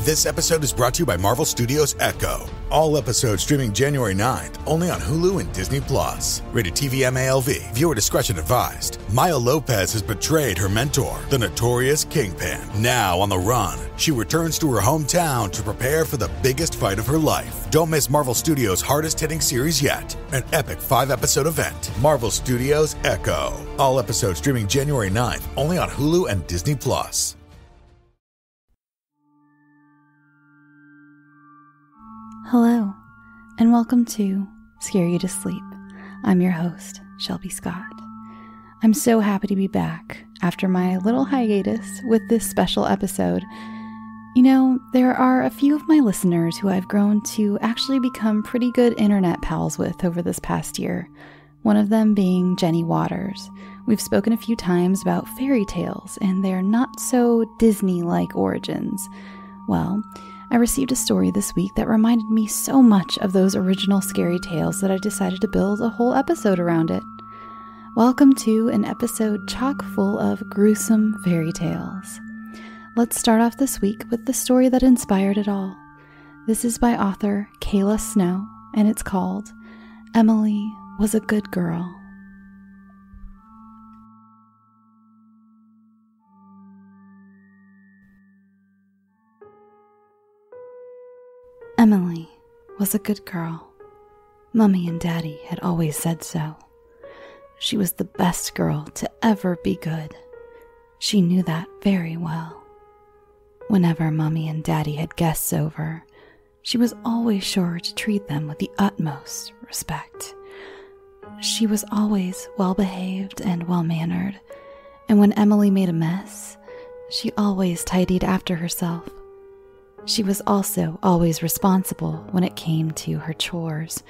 This episode is brought to you by Marvel Studios Echo. All episodes streaming January 9th, only on Hulu and Disney+. Rated TV MALV. Viewer discretion advised. Maya Lopez has betrayed her mentor, the notorious Kingpin. Now on the run, she returns to her hometown to prepare for the biggest fight of her life. Don't miss Marvel Studios' hardest-hitting series yet. An epic 5-episode event. Marvel Studios Echo. All episodes streaming January 9th, only on Hulu and Disney+. Hello, and welcome to Scare You to Sleep. I'm your host, Shelby Scott. I'm so happy to be back after my little hiatus with this special episode. You know, there are a few of my listeners who I've grown to actually become pretty good internet pals with over this past year, one of them being Jenny Waters. We've spoken a few times about fairy tales and their not-so-Disney-like origins. Well, I received a story this week that reminded me so much of those original scary tales that I decided to build a whole episode around it. Welcome to an episode chock full of gruesome fairy tales. Let's start off this week with the story that inspired it all. This is by author Kayla Snow, and it's called Emily Was a Good Girl. Emily was a good girl. Mummy and Daddy had always said so. She was the best girl to ever be good. She knew that very well. Whenever Mummy and Daddy had guests over, she was always sure to treat them with the utmost respect. She was always well-behaved and well-mannered, and when Emily made a mess, she always tidied after herself. She was also always responsible when it came to her chores,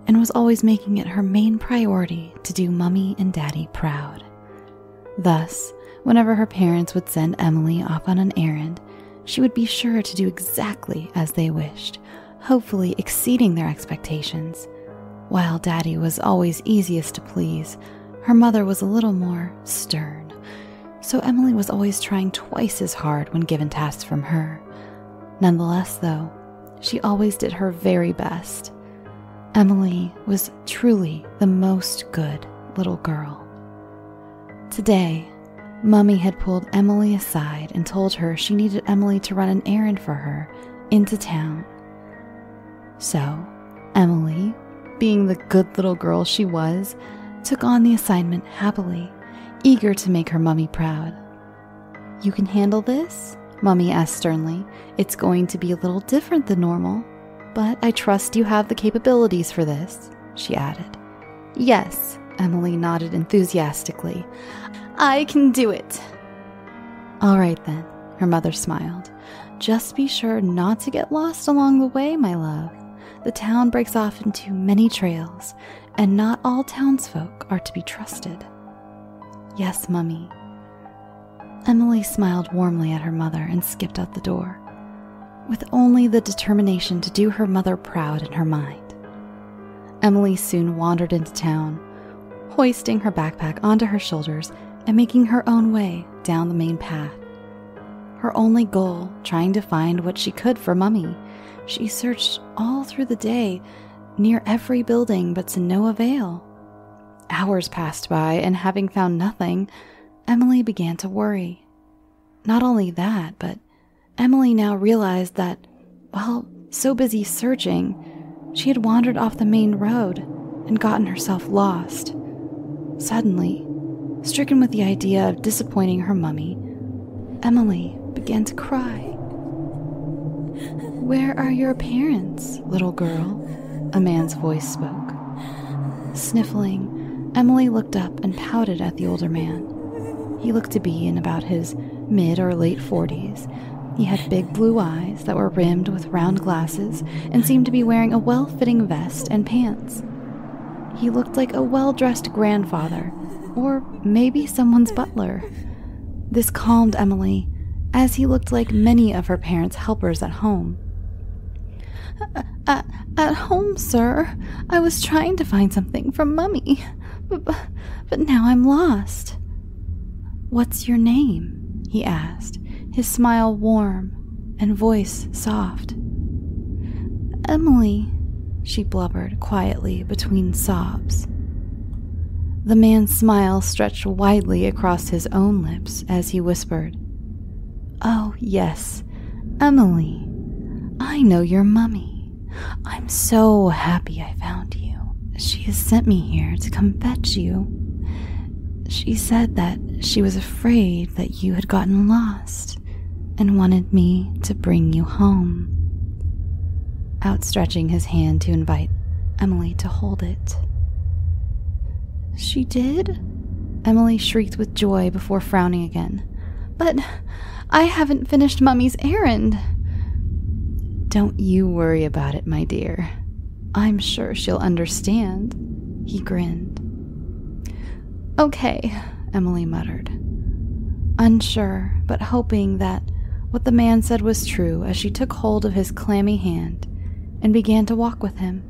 and was always making it her main priority to do Mummy and Daddy proud. Thus, whenever her parents would send Emily off on an errand, she would be sure to do exactly as they wished, hopefully exceeding their expectations. While Daddy was always easiest to please, her mother was a little more stern, so Emily was always trying twice as hard when given tasks from her. Nonetheless, though, she always did her very best. Emily was truly the most good little girl. Today, Mummy had pulled Emily aside and told her she needed Emily to run an errand for her into town. So, Emily, being the good little girl she was, took on the assignment happily, eager to make her Mummy proud. "You can handle this?" Mummy asked sternly. "It's going to be a little different than normal, but I trust you have the capabilities for this," she added. "Yes," Emily nodded enthusiastically. "I can do it." "All right then," her mother smiled. "Just be sure not to get lost along the way, my love. The town breaks off into many trails, and not all townsfolk are to be trusted." "Yes, Mummy." Emily smiled warmly at her mother and skipped out the door, with only the determination to do her mother proud in her mind. Emily soon wandered into town, hoisting her backpack onto her shoulders and making her own way down the main path. Her only goal, trying to find what she could for Mummy. She searched all through the day, near every building, but to no avail. Hours passed by, and having found nothing, Emily began to worry. Not only that, but Emily now realized that, while so busy searching, she had wandered off the main road and gotten herself lost. Suddenly, stricken with the idea of disappointing her Mummy, Emily began to cry. "Where are your parents, little girl?" a man's voice spoke. Sniffling, Emily looked up and pouted at the older man. He looked to be in about his mid or late 40s. He had big blue eyes that were rimmed with round glasses and seemed to be wearing a well-fitting vest and pants. He looked like a well-dressed grandfather, or maybe someone's butler. This calmed Emily, as he looked like many of her parents' helpers at home. At home, sir. I was trying to find something from Mummy, but now I'm lost." "What's your name?" he asked, his smile warm and voice soft. "Emily," she blubbered quietly between sobs. The man's smile stretched widely across his own lips as he whispered, "Oh, yes, Emily. I know your mummy. I'm so happy I found you. She has sent me here to come fetch you. She said that she was afraid that you had gotten lost and wanted me to bring you home," outstretching his hand to invite Emily to hold it. "She did?" Emily shrieked with joy before frowning again. "But I haven't finished Mummy's errand." "Don't you worry about it, my dear. I'm sure she'll understand," he grinned. "Okay," Emily muttered, unsure but hoping that what the man said was true as she took hold of his clammy hand and began to walk with him.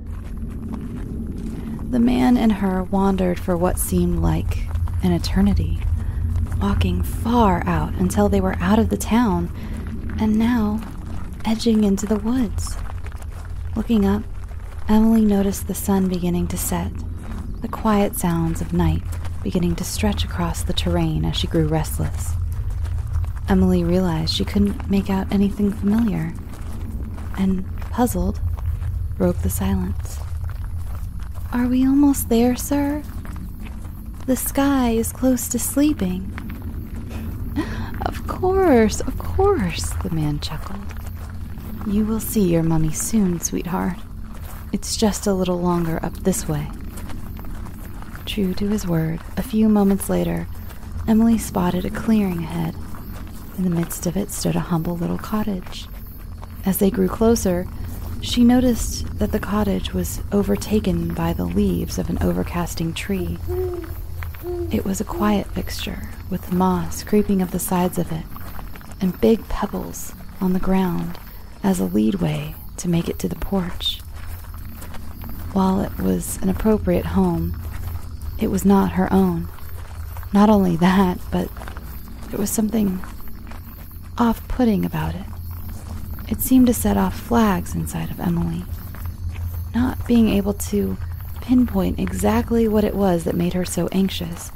The man and her wandered for what seemed like an eternity, walking far out until they were out of the town and now edging into the woods. Looking up, Emily noticed the sun beginning to set, the quiet sounds of night beginning to stretch across the terrain as she grew restless. Emily realized she couldn't make out anything familiar, and, puzzled, broke the silence. "Are we almost there, sir? The sky is close to sleeping." Of course, the man chuckled. "You will see your mummy soon, sweetheart. It's just a little longer up this way." True to his word, a few moments later, Emily spotted a clearing ahead. In the midst of it stood a humble little cottage. As they grew closer, she noticed that the cottage was overtaken by the leaves of an overcasting tree. It was a quiet fixture, with moss creeping up the sides of it, and big pebbles on the ground as a leadway to make it to the porch. While it was an appropriate home, it was not her own. Not only that, but there was something off-putting about it. It seemed to set off flags inside of Emily. Not being able to pinpoint exactly what it was that made her so anxious,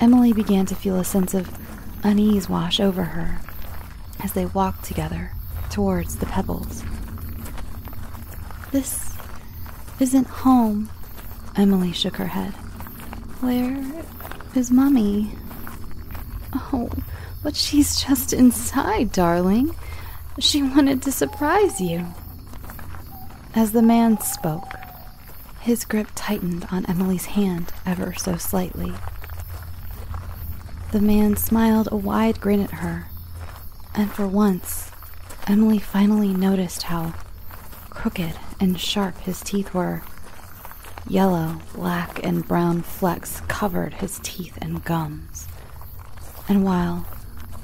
Emily began to feel a sense of unease wash over her as they walked together towards the pebbles. "This isn't home," Emily shook her head. "Where is Mummy?" "Oh, but she's just inside, darling. She wanted to surprise you." As the man spoke, his grip tightened on Emily's hand ever so slightly. The man smiled a wide grin at her, and for once, Emily finally noticed how crooked and sharp his teeth were. Yellow, black, and brown flecks covered his teeth and gums. And while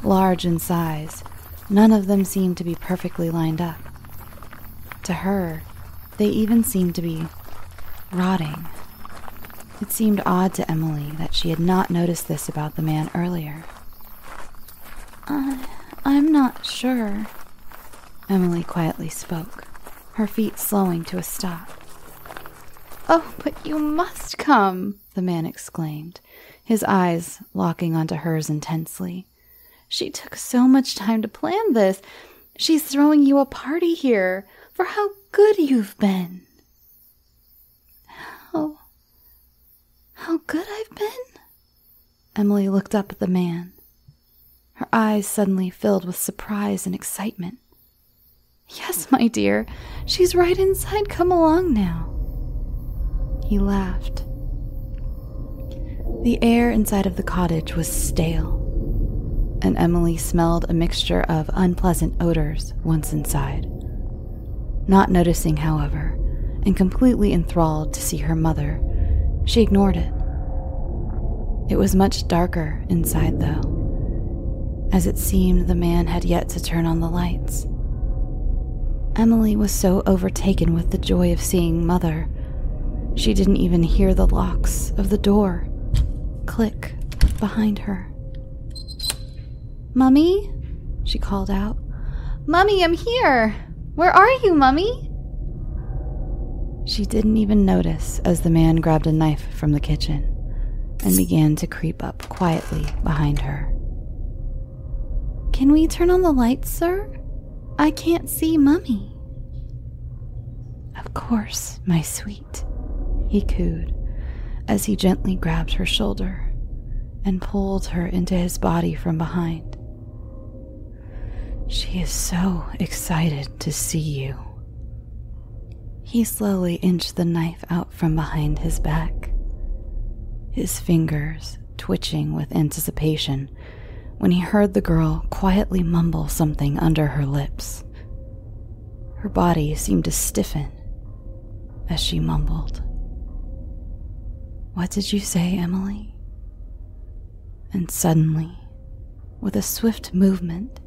large in size, none of them seemed to be perfectly lined up. To her, they even seemed to be rotting. It seemed odd to Emily that she had not noticed this about the man earlier. I'm not sure," Emily quietly spoke, her feet slowing to a stop. "Oh, but you must come," the man exclaimed, his eyes locking onto hers intensely. "She took so much time to plan this. She's throwing you a party here for how good you've been." How good I've been?" Emily looked up at the man. Her eyes suddenly filled with surprise and excitement. "Yes, my dear, she's right inside. Come along now." He laughed. The air inside of the cottage was stale, and Emily smelled a mixture of unpleasant odors once inside. Not noticing, however, and completely enthralled to see her mother, she ignored it. It was much darker inside, though, as it seemed the man had yet to turn on the lights. Emily was so overtaken with the joy of seeing Mother, she didn't even hear the locks of the door click behind her. "Mummy?" she called out. Mummy, I'm here! Where are you, Mummy? She didn't even notice as the man grabbed a knife from the kitchen and began to creep up quietly behind her. Can we turn on the lights, sir? I can't see Mummy. Of course, my sweet, he cooed as he gently grabbed her shoulder and pulled her into his body from behind. She is so excited to see you. He slowly inched the knife out from behind his back, his fingers twitching with anticipation when he heard the girl quietly mumble something under her lips. Her body seemed to stiffen as she mumbled. What did you say, Emily? And suddenly, with a swift movement,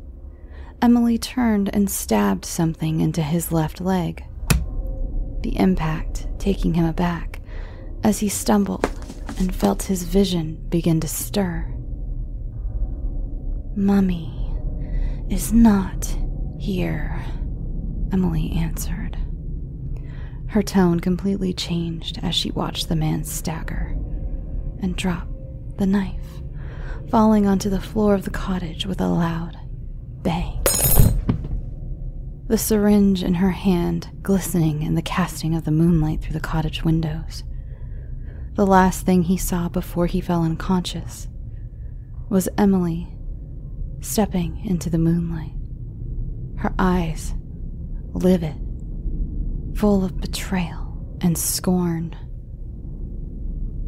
Emily turned and stabbed something into his left leg, the impact taking him aback as he stumbled and felt his vision begin to stir. Mummy is not here, Emily answered. Her tone completely changed as she watched the man stagger and drop the knife, falling onto the floor of the cottage with a loud bang. The syringe in her hand glistening in the casting of the moonlight through the cottage windows. The last thing he saw before he fell unconscious was Emily stepping into the moonlight, her eyes livid, full of betrayal and scorn.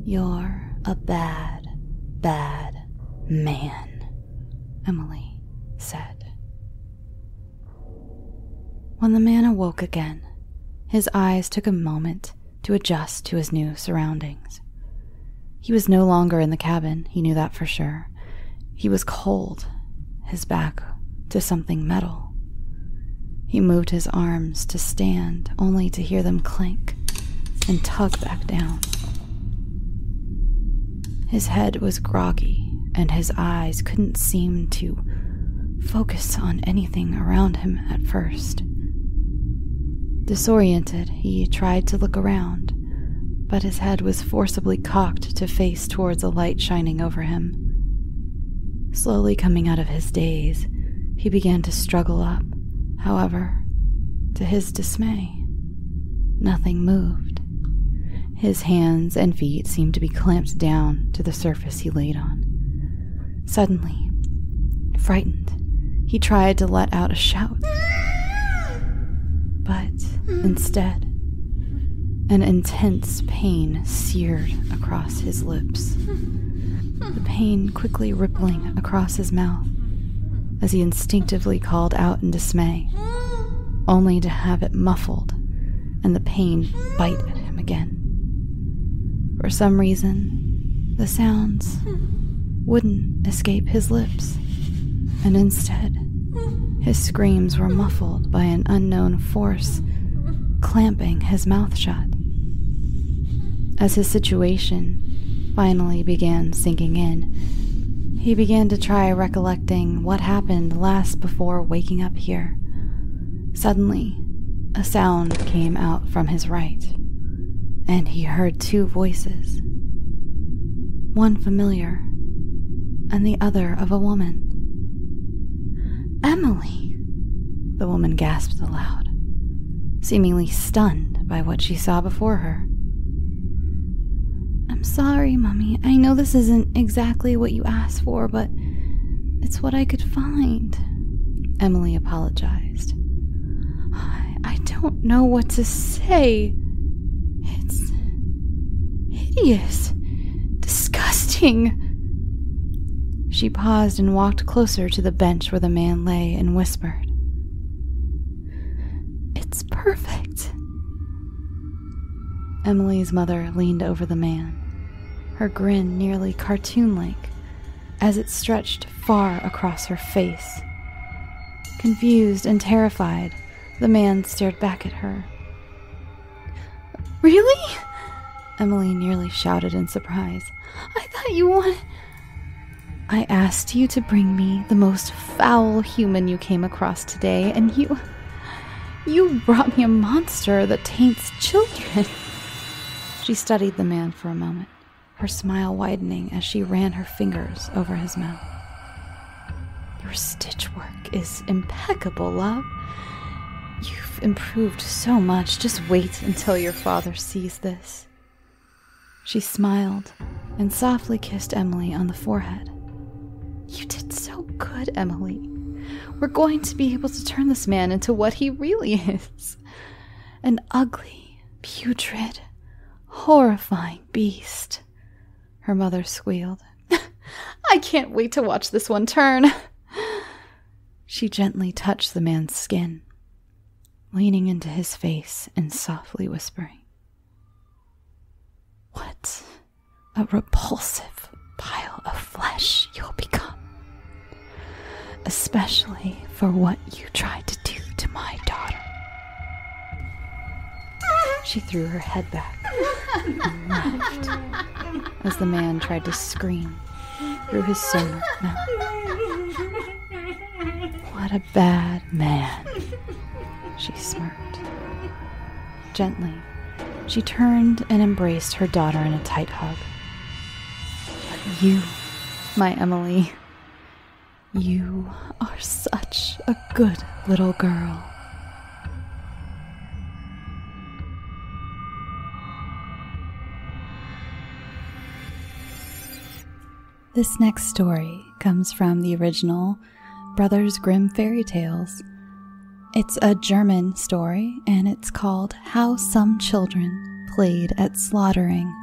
You're a bad, bad man, Emily said. When the man awoke again, his eyes took a moment to adjust to his new surroundings. He was no longer in the cabin, he knew that for sure. He was cold, his back to something metal. He moved his arms to stand, only to hear them clank and tug back down. His head was groggy, and his eyes couldn't seem to focus on anything around him at first. Disoriented, he tried to look around, but his head was forcibly cocked to face towards a light shining over him. Slowly coming out of his daze, he began to struggle up. However, to his dismay, nothing moved. His hands and feet seemed to be clamped down to the surface he laid on. Suddenly, frightened, he tried to let out a shout. But instead, an intense pain seared across his lips, the pain quickly rippling across his mouth as he instinctively called out in dismay, only to have it muffled and the pain bite at him again. For some reason, the sounds wouldn't escape his lips, and instead, his screams were muffled by an unknown force clamping his mouth shut. As his situation finally began sinking in, he began to try recollecting what happened last before waking up here. Suddenly, a sound came out from his right, and he heard two voices, one familiar and the other of a woman. Emily, the woman gasped aloud, seemingly stunned by what she saw before her. I'm sorry, Mummy. I know this isn't exactly what you asked for, but it's what I could find, Emily apologized. I don't know what to say. It's hideous, disgusting. She paused and walked closer to the bench where the man lay and whispered, It's perfect. Emily's mother leaned over the man, her grin nearly cartoon-like as it stretched far across her face. Confused and terrified, the man stared back at her." Emily nearly shouted in surprise. "I thought you wanted..." I asked you to bring me the most foul human you came across today, and you brought me a monster that taints children." She studied the man for a moment, her smile widening as she ran her fingers over his mouth. "Your stitch work is impeccable, love. You've improved so much. Just wait until your father sees this." She smiled and softly kissed Emily on the forehead. "You did so good, Emily. We're going to be able to turn this man into what he really is. An ugly, putrid, horrifying beast." Her mother squealed. "I can't wait to watch this one turn." She gently touched the man's skin, leaning into his face and softly whispering, "What a repulsive pile of flesh you'll become, especially for what you tried to do to my daughter." She threw her head back and laughed as the man tried to scream through his sewn mouth. "What a bad man," she smirked. Gently, she turned and embraced her daughter in a tight hug. "But you, my Emily, you are such a good little girl." This next story comes from the original Brothers Grimm fairy tales. It's a German story, and it's called How Some Children Played at Slaughtering.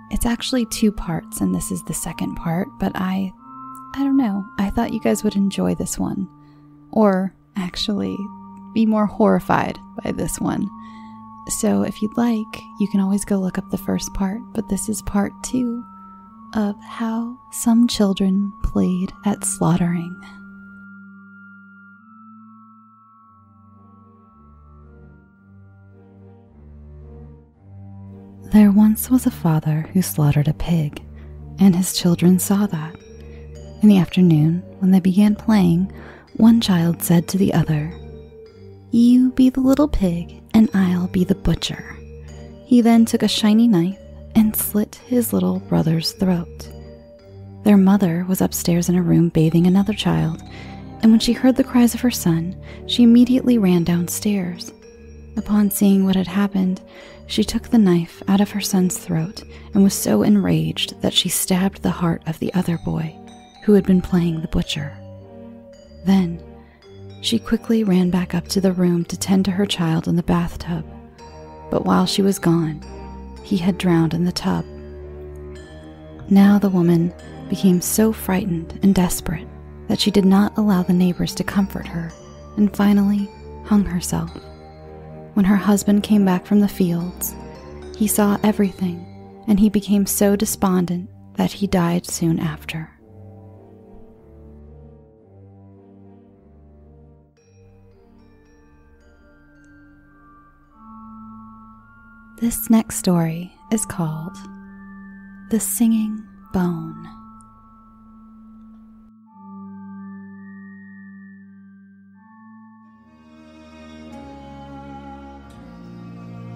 It's actually 2 parts, and this is the second part, but I don't know. I thought you guys would enjoy this one, or actually be more horrified by this one. So if you'd like, you can always go look up the first part, but this is part 2 of How Some Children Played at Slaughtering. There once was a father who slaughtered a pig, and his children saw that. In the afternoon, when they began playing, one child said to the other, "You be the little pig, and I'll be the butcher." He then took a shiny knife and slit his little brother's throat. Their mother was upstairs in a room bathing another child, and when she heard the cries of her son, she immediately ran downstairs. Upon seeing what had happened, she took the knife out of her son's throat and was so enraged that she stabbed the heart of the other boy, who had been playing the butcher. Then, she quickly ran back up to the room to tend to her child in the bathtub, but while she was gone, he had drowned in the tub. Now the woman became so frightened and desperate that she did not allow the neighbors to comfort her, and finally hung herself. When her husband came back from the fields, he saw everything, and he became so despondent that he died soon after. This next story is called The Singing Bone.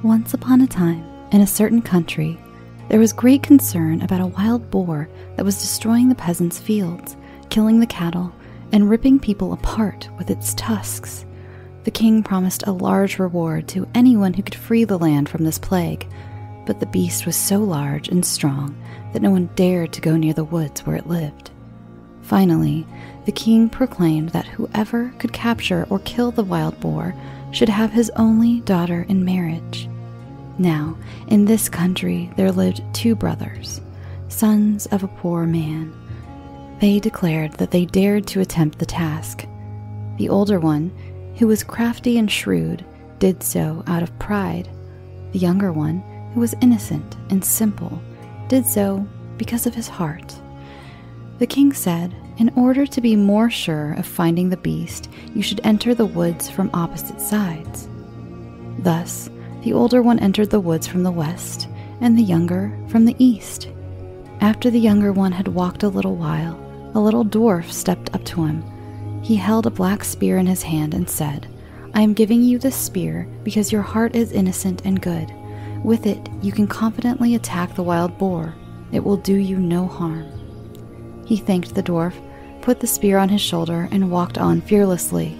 Once upon a time, in a certain country, there was great concern about a wild boar that was destroying the peasants' fields, killing the cattle, and ripping people apart with its tusks. The king promised a large reward to anyone who could free the land from this plague, but the beast was so large and strong that no one dared to go near the woods where it lived. Finally, the king proclaimed that whoever could capture or kill the wild boar should have his only daughter in marriage. Now, in this country there lived 2 brothers, sons of a poor man. They declared that they dared to attempt the task. The older one, who was crafty and shrewd, did so out of pride. The younger one, who was innocent and simple, did so because of his heart. The king said, in order to be more sure of finding the beast, you should enter the woods from opposite sides. Thus, the older one entered the woods from the west, and the younger from the east. After the younger one had walked a little while, a little dwarf stepped up to him. He held a black spear in his hand and said, "I am giving you this spear because your heart is innocent and good. With it, you can confidently attack the wild boar. It will do you no harm." He thanked the dwarf, put the spear on his shoulder, and walked on fearlessly.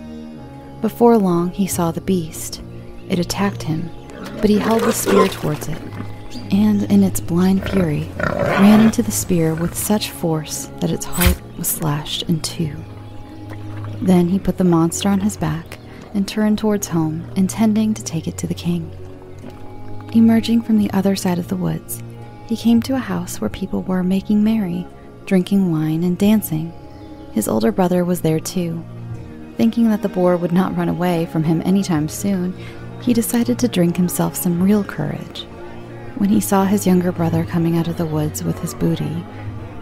Before long, he saw the beast. It attacked him, but he held the spear towards it, and in its blind fury, ran into the spear with such force that its heart was slashed in two. Then he put the monster on his back and turned towards home, intending to take it to the king. Emerging from the other side of the woods, he came to a house where people were making merry, drinking wine and dancing. His older brother was there too. Thinking that the boar would not run away from him anytime soon, he decided to drink himself some real courage. When he saw his younger brother coming out of the woods with his booty,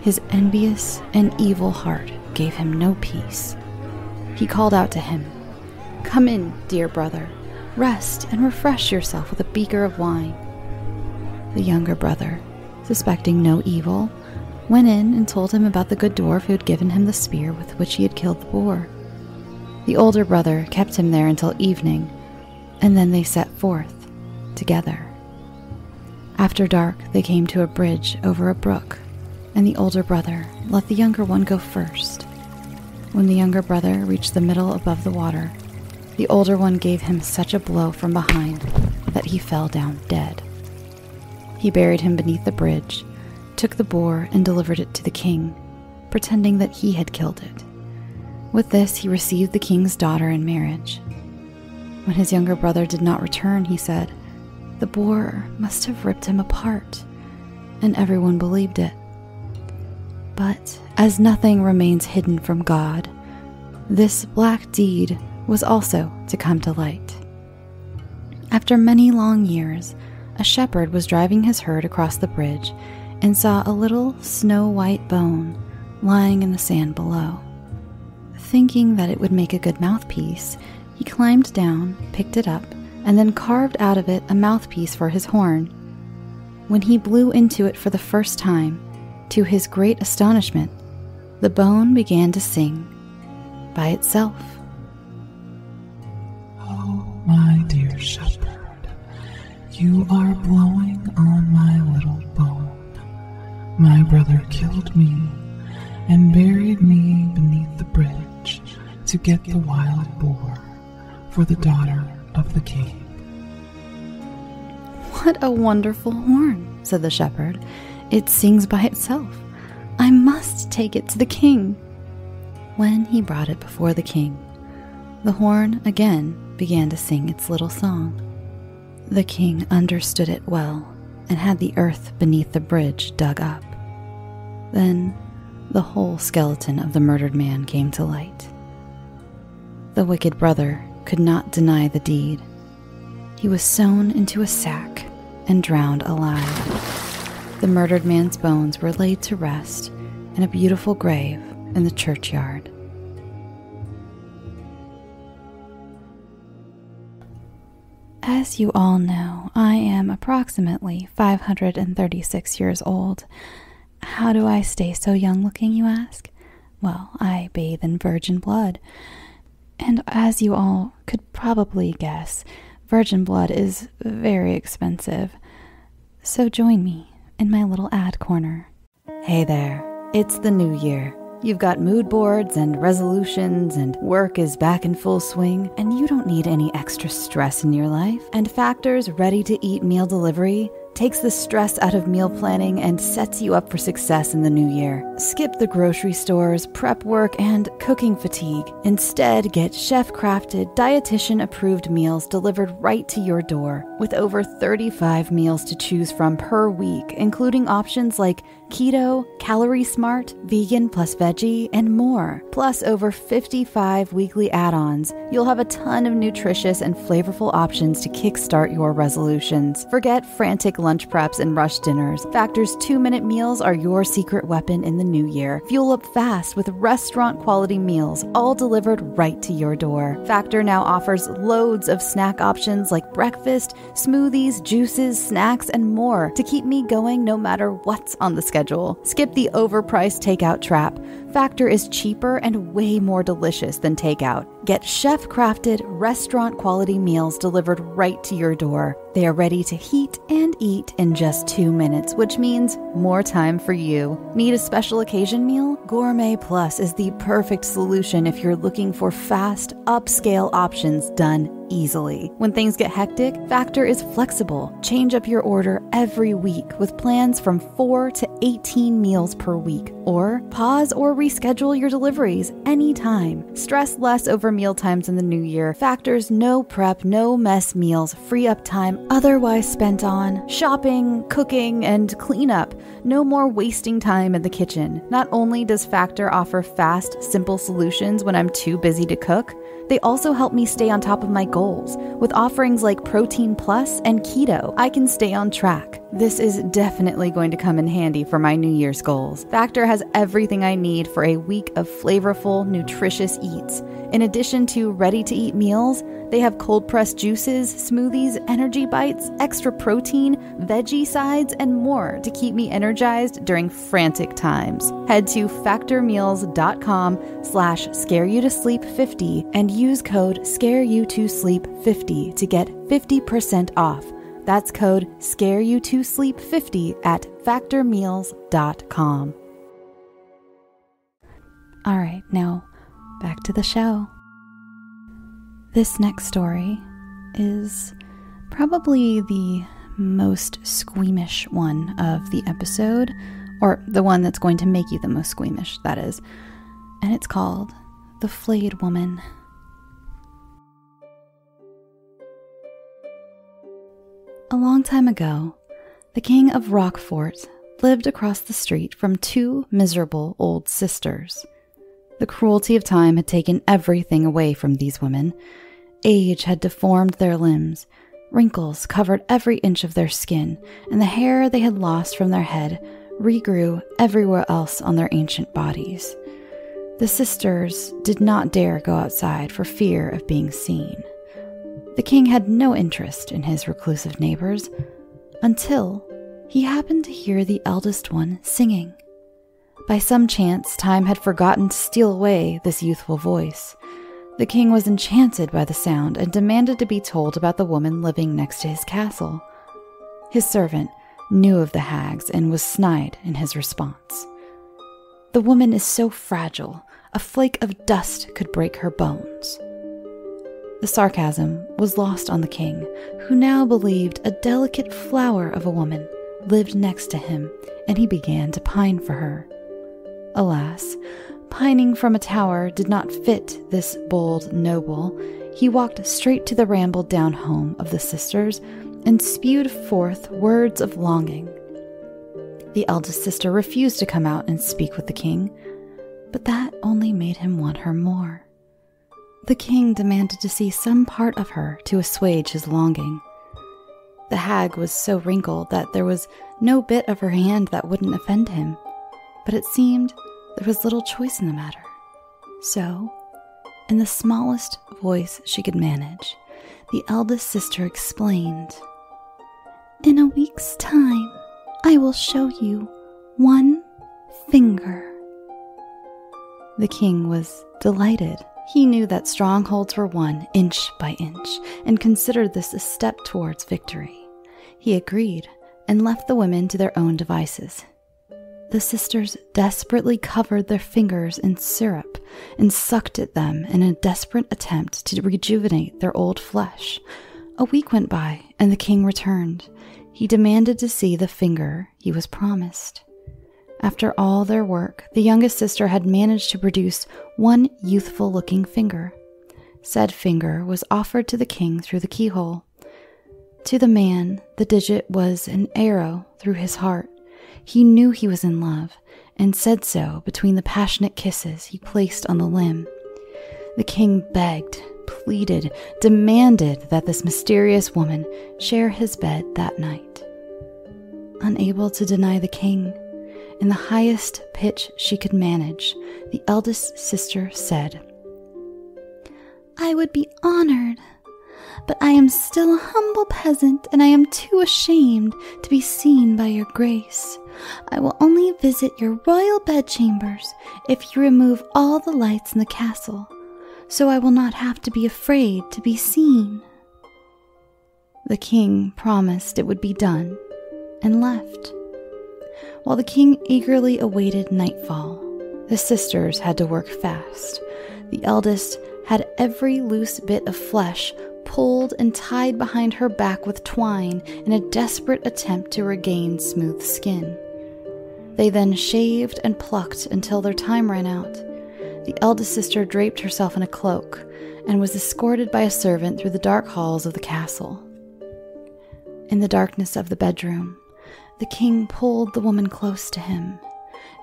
his envious and evil heart gave him no peace. He called out to him, "Come in, dear brother. Rest and refresh yourself with a beaker of wine." The younger brother, suspecting no evil, went in and told him about the good dwarf who had given him the spear with which he had killed the boar. The older brother kept him there until evening, and then they set forth together. After dark, they came to a bridge over a brook, and the older brother let the younger one go first. When the younger brother reached the middle above the water, the older one gave him such a blow from behind that he fell down dead. He buried him beneath the bridge, took the boar and delivered it to the king, pretending that he had killed it. With this, he received the king's daughter in marriage. When his younger brother did not return, he said, "The boar must have ripped him apart," and everyone believed it. But as nothing remains hidden from God, this black deed was also to come to light. After many long years, a shepherd was driving his herd across the bridge and saw a little snow-white bone lying in the sand below. Thinking that it would make a good mouthpiece, he climbed down, picked it up, and then carved out of it a mouthpiece for his horn. When he blew into it for the first time, to his great astonishment, the bone began to sing by itself. "Oh, my dear shepherd, you are blowing on my little bone. My brother killed me and buried me beneath the bridge to get the wild boar for the daughter of the king." "What a wonderful horn," said the shepherd. "It sings by itself. I must take it to the king." When he brought it before the king, the horn again began to sing its little song. The king understood it well and had the earth beneath the bridge dug up. Then the whole skeleton of the murdered man came to light. The wicked brother could not deny the deed. He was sewn into a sack and drowned alive. The murdered man's bones were laid to rest in a beautiful grave in the churchyard. As you all know, I am approximately 536 years old. How do I stay so young looking, you ask? Well, I bathe in virgin blood. And as you all could probably guess, virgin blood is very expensive. So join me in my little ad corner. Hey there, it's the new year. You've got mood boards and resolutions, and work is back in full swing, and you don't need any extra stress in your life. And Factor's ready-to-eat meal delivery takes the stress out of meal planning and sets you up for success in the new year. Skip the grocery stores, prep work, and cooking fatigue. Instead, get chef-crafted, dietitian-approved meals delivered right to your door, with over 35 meals to choose from per week, including options like keto, calorie smart, vegan plus veggie, and more. Plus over 55 weekly add-ons. You'll have a ton of nutritious and flavorful options to kickstart your resolutions. Forget frantic lunch preps and rush dinners. Factor's 2-minute meals are your secret weapon in the new year. Fuel up fast with restaurant-quality meals, all delivered right to your door. Factor now offers loads of snack options like breakfast, smoothies, juices, snacks, and more to keep me going no matter what's on the schedule. schedule. Skip the overpriced takeout trap. Factor is cheaper and way more delicious than takeout. Get chef-crafted, restaurant-quality meals delivered right to your door. They are ready to heat and eat in just 2 minutes, which means more time for you. Need a special occasion meal? Gourmet Plus is the perfect solution if you're looking for fast, upscale options done easily. When things get hectic, Factor is flexible. Change up your order every week with plans from 4 to 18 meals per week. Or pause or reschedule your deliveries anytime. Stress less over meal times in the new year. Factor's no prep, no mess meals free up time otherwise spent on shopping, cooking, and cleanup. No more wasting time in the kitchen. Not only does Factor offer fast, simple solutions when I'm too busy to cook, they also help me stay on top of my goals. With offerings like Protein Plus and Keto, I can stay on track. This is definitely going to come in handy for my New Year's goals. Factor has everything I need for a week of flavorful, nutritious eats. In addition to ready-to-eat meals, they have cold-pressed juices, smoothies, energy bites, extra protein, veggie sides, and more to keep me energized during frantic times. Head to factormeals.com/scareyoutosleep50 and use code scareyoutosleep50 to get 50% off. That's code scareyoutosleep50 at factormeals.com. All right, now back to the show. This next story is probably the most squeamish one of the episode, or the one that's going to make you the most squeamish, that is. And it's called The Flayed Woman. A long time ago, the king of Rockfort lived across the street from 2 miserable old sisters. The cruelty of time had taken everything away from these women. Age had deformed their limbs, wrinkles covered every inch of their skin, and the hair they had lost from their head regrew everywhere else on their ancient bodies. The sisters did not dare go outside for fear of being seen. The king had no interest in his reclusive neighbors until he happened to hear the eldest one singing. By some chance, time had forgotten to steal away this youthful voice. The king was enchanted by the sound and demanded to be told about the woman living next to his castle. His servant knew of the hags and was snide in his response. "The woman is so fragile, a flake of dust could break her bones." The sarcasm was lost on the king, who now believed a delicate flower of a woman lived next to him, and he began to pine for her. Alas, pining from a tower did not fit this bold noble. He walked straight to the rambled-down home of the sisters and spewed forth words of longing. The eldest sister refused to come out and speak with the king, but that only made him want her more. The king demanded to see some part of her to assuage his longing. The hag was so wrinkled that there was no bit of her hand that wouldn't offend him, but it seemed there was little choice in the matter. So, in the smallest voice she could manage, the eldest sister explained, "In a week's time, I will show you one finger." The king was delighted. He knew that strongholds were won inch by inch and considered this a step towards victory. He agreed and left the women to their own devices. The sisters desperately covered their fingers in syrup and sucked at them in a desperate attempt to rejuvenate their old flesh. A week went by and the king returned. He demanded to see the finger he was promised. After all their work, the youngest sister had managed to produce one youthful-looking finger. Said finger was offered to the king through the keyhole. To the man, the digit was an arrow through his heart. He knew he was in love, and said so between the passionate kisses he placed on the limb. The king begged, pleaded, demanded that this mysterious woman share his bed that night. Unable to deny the king, in the highest pitch she could manage, the eldest sister said, "I would be honored, but I am still a humble peasant, and I am too ashamed to be seen by your grace. I will only visit your royal bedchambers if you remove all the lights in the castle, so I will not have to be afraid to be seen." The king promised it would be done and left. While the king eagerly awaited nightfall, the sisters had to work fast. The eldest had every loose bit of flesh pulled and tied behind her back with twine in a desperate attempt to regain smooth skin. They then shaved and plucked until their time ran out. The eldest sister draped herself in a cloak and was escorted by a servant through the dark halls of the castle. In the darkness of the bedroom, the king pulled the woman close to him.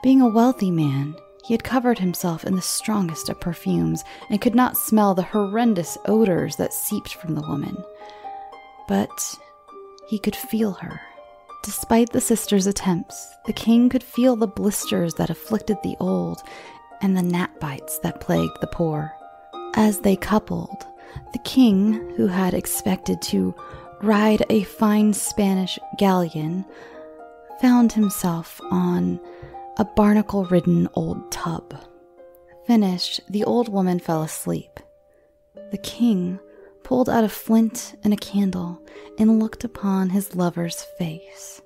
Being a wealthy man, he had covered himself in the strongest of perfumes and could not smell the horrendous odors that seeped from the woman. But he could feel her. Despite the sisters' attempts, the king could feel the blisters that afflicted the old and the gnat bites that plagued the poor. As they coupled, the king, who had expected to ride a fine Spanish galleon, found himself on a barnacle-ridden old tub. Finished, the old woman fell asleep. The king pulled out a flint and a candle and looked upon his lover's face.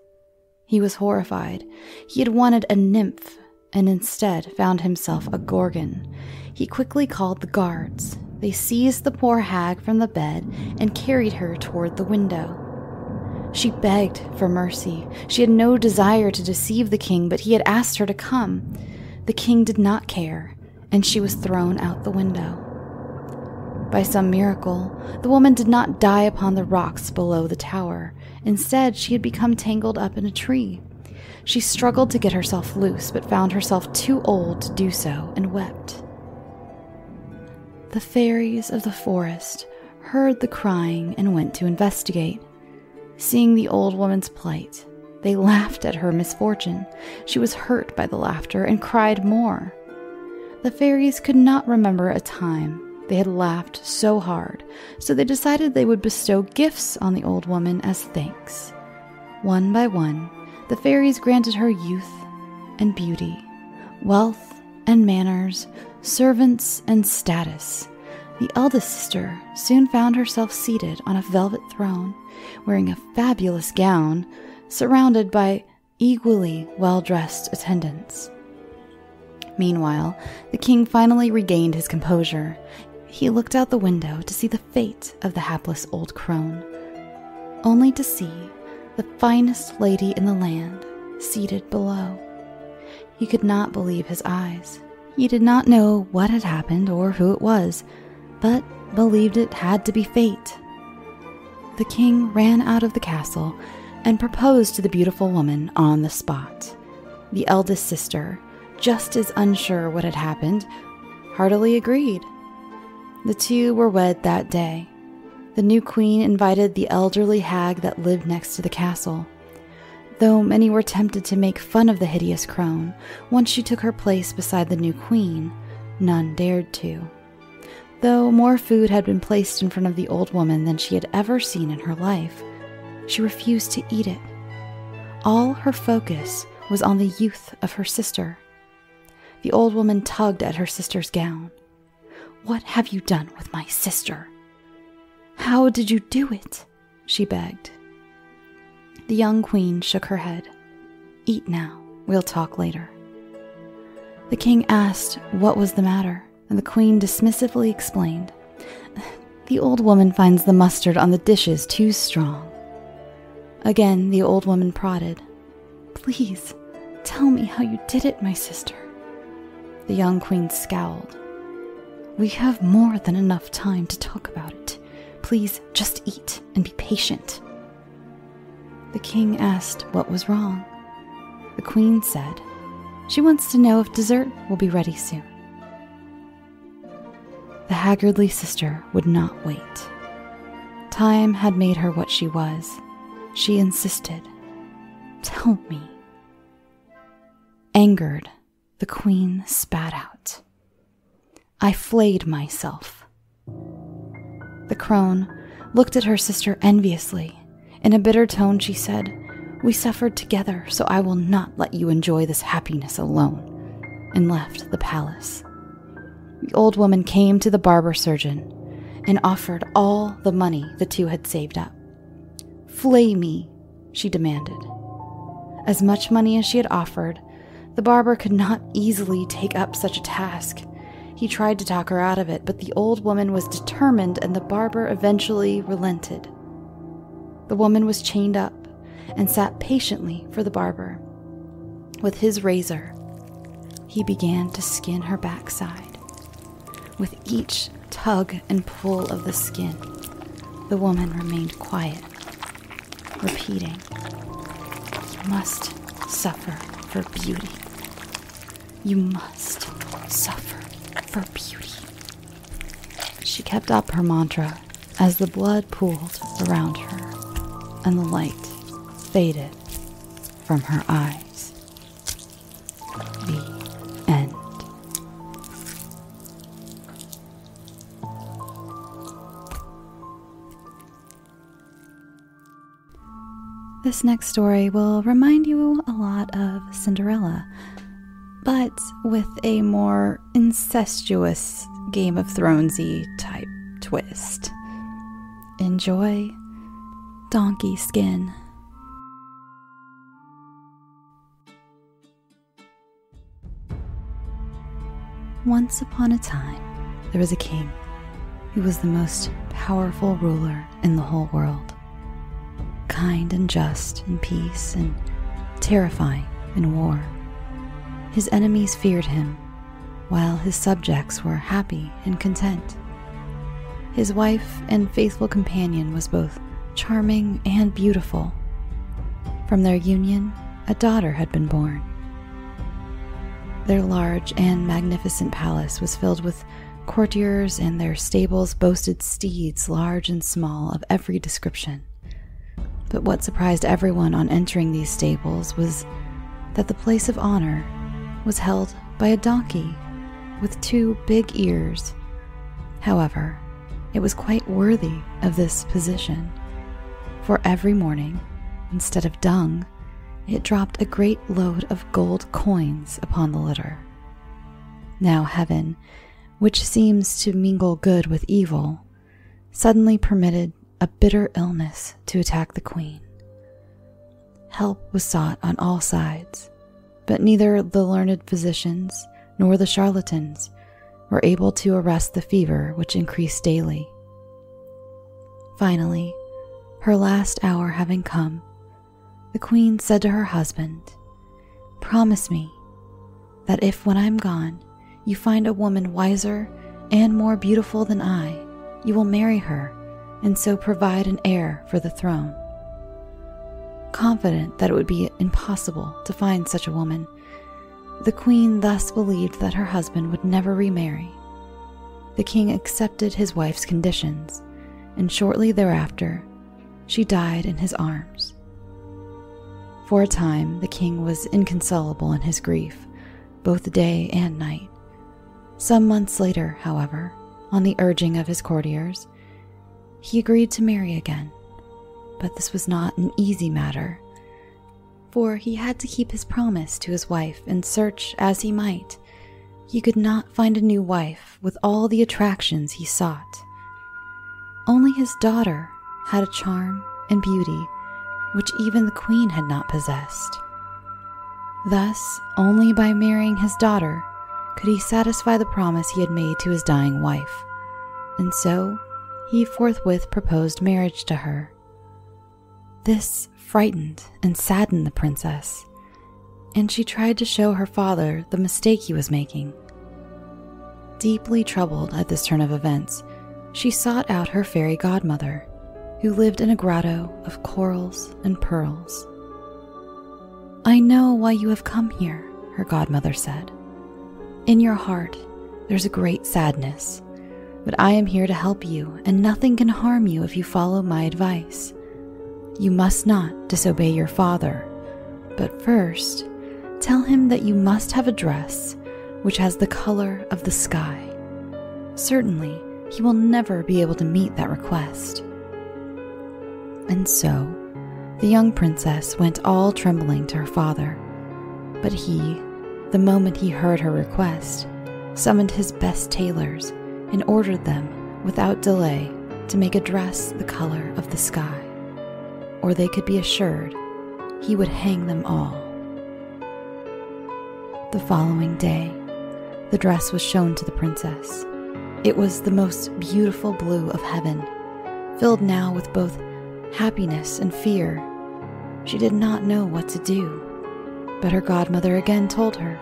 He was horrified. He had wanted a nymph and instead found himself a gorgon. He quickly called the guards. They seized the poor hag from the bed and carried her toward the window. She begged for mercy. She had no desire to deceive the king, but he had asked her to come. The king did not care, and she was thrown out the window. By some miracle, the woman did not die upon the rocks below the tower. Instead, she had become tangled up in a tree. She struggled to get herself loose, but found herself too old to do so and wept. The fairies of the forest heard the crying and went to investigate. Seeing the old woman's plight, they laughed at her misfortune. She was hurt by the laughter and cried more. The fairies could not remember a time they had laughed so hard, so they decided they would bestow gifts on the old woman as thanks. One by one, the fairies granted her youth and beauty, wealth and manners, servants and status. The eldest sister soon found herself seated on a velvet throne, wearing a fabulous gown, surrounded by equally well-dressed attendants. Meanwhile, the king finally regained his composure. He looked out the window to see the fate of the hapless old crone, only to see the finest lady in the land seated below. He could not believe his eyes. He did not know what had happened or who it was, but believed it had to be fate. The king ran out of the castle and proposed to the beautiful woman on the spot. The eldest sister, just as unsure what had happened, heartily agreed. The two were wed that day. The new queen invited the elderly hag that lived next to the castle. Though many were tempted to make fun of the hideous crone, once she took her place beside the new queen, none dared to. Though more food had been placed in front of the old woman than she had ever seen in her life, she refused to eat it. All her focus was on the youth of her sister. The old woman tugged at her sister's gown. "What have you done with my sister? How did you do it?" she begged. The young queen shook her head. "Eat now, we'll talk later." The king asked what was the matter, and the queen dismissively explained, "The old woman finds the mustard on the dishes too strong." Again, the old woman prodded. "Please, tell me how you did it, my sister." The young queen scowled. "We have more than enough time to talk about it. Please just eat and be patient." The king asked what was wrong. The queen said she wants to know if dessert will be ready soon. The haggardly sister would not wait. Time had made her what she was. She insisted, "Tell me." Angered, the queen spat out, "I flayed myself." The crone looked at her sister enviously. In a bitter tone, she said, "We suffered together, so I will not let you enjoy this happiness alone," and left the palace. The old woman came to the barber surgeon and offered all the money the two had saved up. "Flay me," she demanded. As much money as she had offered, the barber could not easily take up such a task. He tried to talk her out of it, but the old woman was determined, and the barber eventually relented. The woman was chained up and sat patiently for the barber. With his razor, he began to skin her backside. With each tug and pull of the skin, the woman remained quiet, repeating, "You must suffer for beauty. You must suffer for beauty." She kept up her mantra as the blood pooled around her and the light faded from her eyes. The end. This next story will remind you a lot of Cinderella, but with a more incestuous Game of Thronesy type twist. Enjoy Donkey Skin. Once upon a time, there was a king who was the most powerful ruler in the whole world. Kind and just in peace and terrifying in war. His enemies feared him, while his subjects were happy and content. His wife and faithful companion was both charming and beautiful. From their union, a daughter had been born. Their large and magnificent palace was filled with courtiers, and their stables boasted steeds large and small of every description. But what surprised everyone on entering these stables was that the place of honor was held by a donkey with 2 big ears. However, it was quite worthy of this position, for every morning, instead of dung, it dropped a great load of gold coins upon the litter. Now heaven, which seems to mingle good with evil, suddenly permitted a bitter illness to attack the queen. Help was sought on all sides, but neither the learned physicians nor the charlatans were able to arrest the fever which increased daily. Finally, her last hour having come, the queen said to her husband, "Promise me that if when I'm gone you find a woman wiser and more beautiful than I, you will marry her and so provide an heir for the throne." Confident that it would be impossible to find such a woman, the queen thus believed that her husband would never remarry. The king accepted his wife's conditions, and shortly thereafter, she died in his arms. For a time, the king was inconsolable in his grief, both day and night. Some months later, however, on the urging of his courtiers, he agreed to marry again. But this was not an easy matter, for he had to keep his promise to his wife, and search as he might, he could not find a new wife with all the attractions he sought. Only his daughter had a charm and beauty which even the queen had not possessed. Thus, only by marrying his daughter could he satisfy the promise he had made to his dying wife, and so he forthwith proposed marriage to her. This frightened and saddened the princess, and she tried to show her father the mistake he was making. Deeply troubled at this turn of events, she sought out her fairy godmother, who lived in a grotto of corals and pearls. "I know why you have come here," her godmother said. "In your heart, there's a great sadness, but I am here to help you, and nothing can harm you if you follow my advice. You must not disobey your father, but first, tell him that you must have a dress which has the color of the sky. Certainly, he will never be able to meet that request. And so, the young princess went all trembling to her father. But he, the moment he heard her request, summoned his best tailors and ordered them, without delay, to make a dress the color of the sky, or they could be assured he would hang them all. The following day, the dress was shown to the princess. It was the most beautiful blue of heaven, filled now with both happiness and fear. She did not know what to do, but her godmother again told her,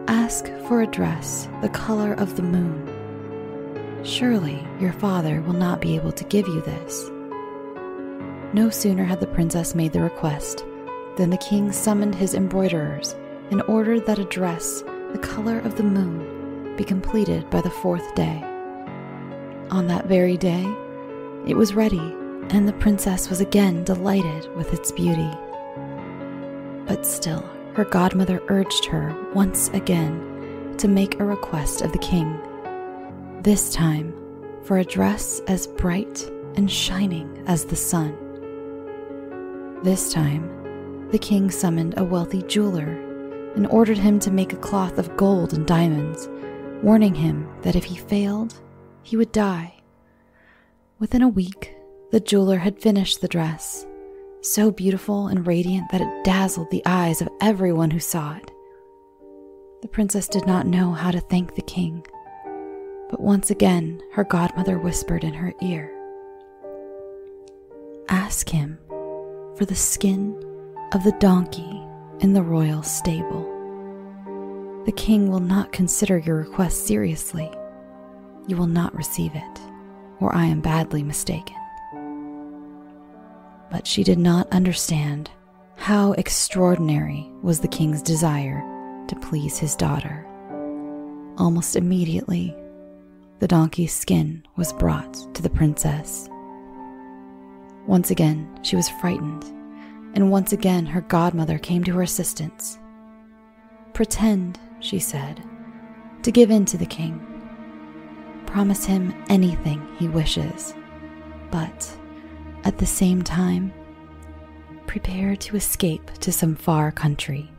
"Ask for a dress the color of the moon. Surely your father will not be able to give you this." No sooner had the princess made the request than the king summoned his embroiderers and ordered that a dress the color of the moon be completed by the 4th day. On that very day, it was ready, and the princess was again delighted with its beauty. But still, her godmother urged her once again to make a request of the king, this time for a dress as bright and shining as the sun. This time, the king summoned a wealthy jeweler and ordered him to make a cloth of gold and diamonds, warning him that if he failed, he would die. Within a week, the jeweler had finished the dress, so beautiful and radiant that it dazzled the eyes of everyone who saw it. The princess did not know how to thank the king, but once again her godmother whispered in her ear, "Ask him for the skin of the donkey in the royal stable. The king will not consider your request seriously. You will not receive it, or I am badly mistaken." But she did not understand how extraordinary was the king's desire to please his daughter. Almost immediately, the donkey's skin was brought to the princess. Once again, she was frightened, and once again her godmother came to her assistance. "Pretend," she said, "to give in to the king. Promise him anything he wishes, but at the same time, prepare to escape to some far country.